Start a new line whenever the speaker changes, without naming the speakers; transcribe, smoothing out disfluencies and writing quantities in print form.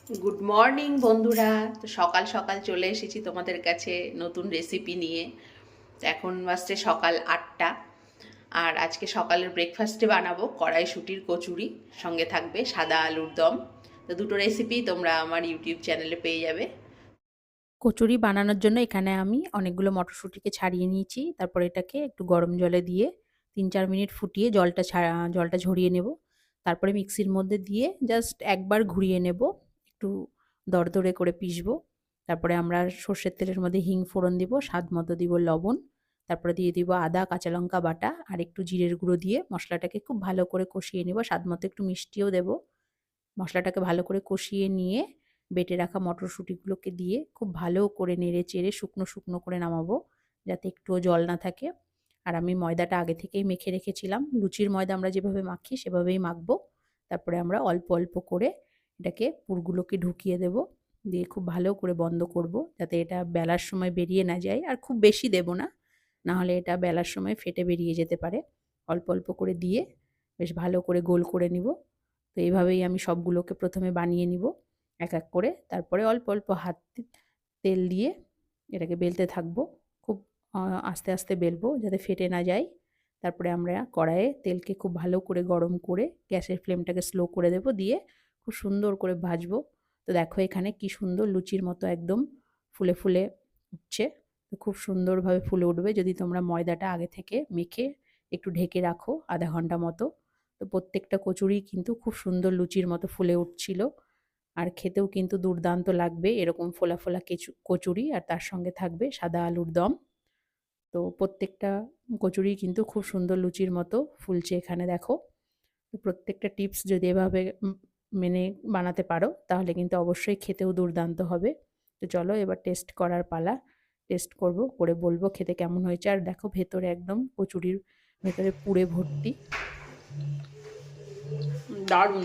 Good morning বন্ধুরা। তো সকাল সকাল চলে এসেছি তোমাদের কাছে নতুন রেসিপি নিয়ে। তো এখন বাজছে সকাল 8টা। আর আজকে সকালের ব্রেকফাস্টে বানাবো কড়াইশুঁটির কচুরি, সঙ্গে থাকবে সাদা আলুর দম। তো দুটো রেসিপি তোমরা আমার ইউটিউব চ্যানেলে পেয়ে যাবে।
কচুরি বানানোর জন্য এখানে আমি অনেকগুলো মটরশুঁটিকে ছাড়িয়ে নিয়েছি। তারপর এটাকে একটু গরম জলে দিয়ে ৩-৪ মিনিট ফুটিয়ে জলটা ঝরিয়ে নেব। তারপরে মিক্সির মধ্যে দিয়ে জাস্ট একবার ঘুরিয়ে নেব, একটু দরদরে করে পিষবো। তারপরে আমরা সর্ষের তেলের মধ্যে হিং ফোড়ন দিব, স্বাদ মতো দিব লবণ, তারপরে দিয়ে দিব আদা কাঁচা লঙ্কা বাটা আর একটু জিরের গুঁড়ো দিয়ে মশলাটাকে খুব ভালো করে কষিয়ে নেব। স্বাদ মতো একটু মিষ্টিও দেব। মশলাটাকে ভালো করে কষিয়ে নিয়ে বেটে রাখা মটরশুঁটিগুলোকে দিয়ে খুব ভালো করে নেড়ে চেড়ে শুকনো শুকনো করে নামাবো, যাতে একটুও জল না থাকে। আর আমি ময়দাটা আগে থেকেই মেখে রেখেছিলাম। লুচির ময়দা আমরা যেভাবে মাখি সেভাবেই মাখবো। তারপরে আমরা অল্প অল্প করে এটাকে পুরগুলোকে ঢুকিয়ে দেব, দিয়ে খুব ভালো করে বন্ধ করব, যাতে এটা বেলার সময় বেরিয়ে না যায়। আর খুব বেশি দেব না, নাহলে এটা বেলার সময় ফেটে বেরিয়ে যেতে পারে। অল্প অল্প করে দিয়ে বেশ ভালো করে গোল করে নিব। তো এইভাবেই আমি সবগুলোকে প্রথমে বানিয়ে নিব এক এক করে। তারপরে অল্প অল্প তেল দিয়ে এটাকে বেলতে থাকবো। খুব আস্তে আস্তে বেলবো যাতে ফেটে না যায়। তারপরে আমরা কড়াইয়ে তেলকে খুব ভালো করে গরম করে গ্যাসের ফ্লেমটাকে স্লো করে দেব, দিয়ে খুব সুন্দর করে ভাজবো। তো দেখো এখানে কি সুন্দর লুচির মতো একদম ফুলে ফুলে উঠছে। তো খুব সুন্দরভাবে ফুলে উঠবে যদি তোমরা ময়দাটা আগে থেকে মেখে একটু ঢেকে রাখো আধা ঘন্টা মতো। তো প্রত্যেকটা কচুরি কিন্তু খুব সুন্দর লুচির মতো ফুলে উঠছিল। আর খেতেও কিন্তু দুর্দান্ত লাগবে এরকম ফোলা ফোলা কচুরি, আর তার সঙ্গে থাকবে সাদা আলুর দম। তো প্রত্যেকটা কচুরি কিন্তু খুব সুন্দর লুচির মতো ফুলছে এখানে দেখো। তো প্রত্যেকটা টিপস যদি এভাবে মেনে বানাতে পারো তাহলে কিন্তু অবশ্যই খেতেও দুর্দান্ত হবে। তো চলো এবার টেস্ট করার পালা। টেস্ট করব, করে বলবো খেতে কেমন হয়েছে। আর দেখো ভেতরে একদম কচুরির ভেতরে পুরে ভর্তি।
দারুণ।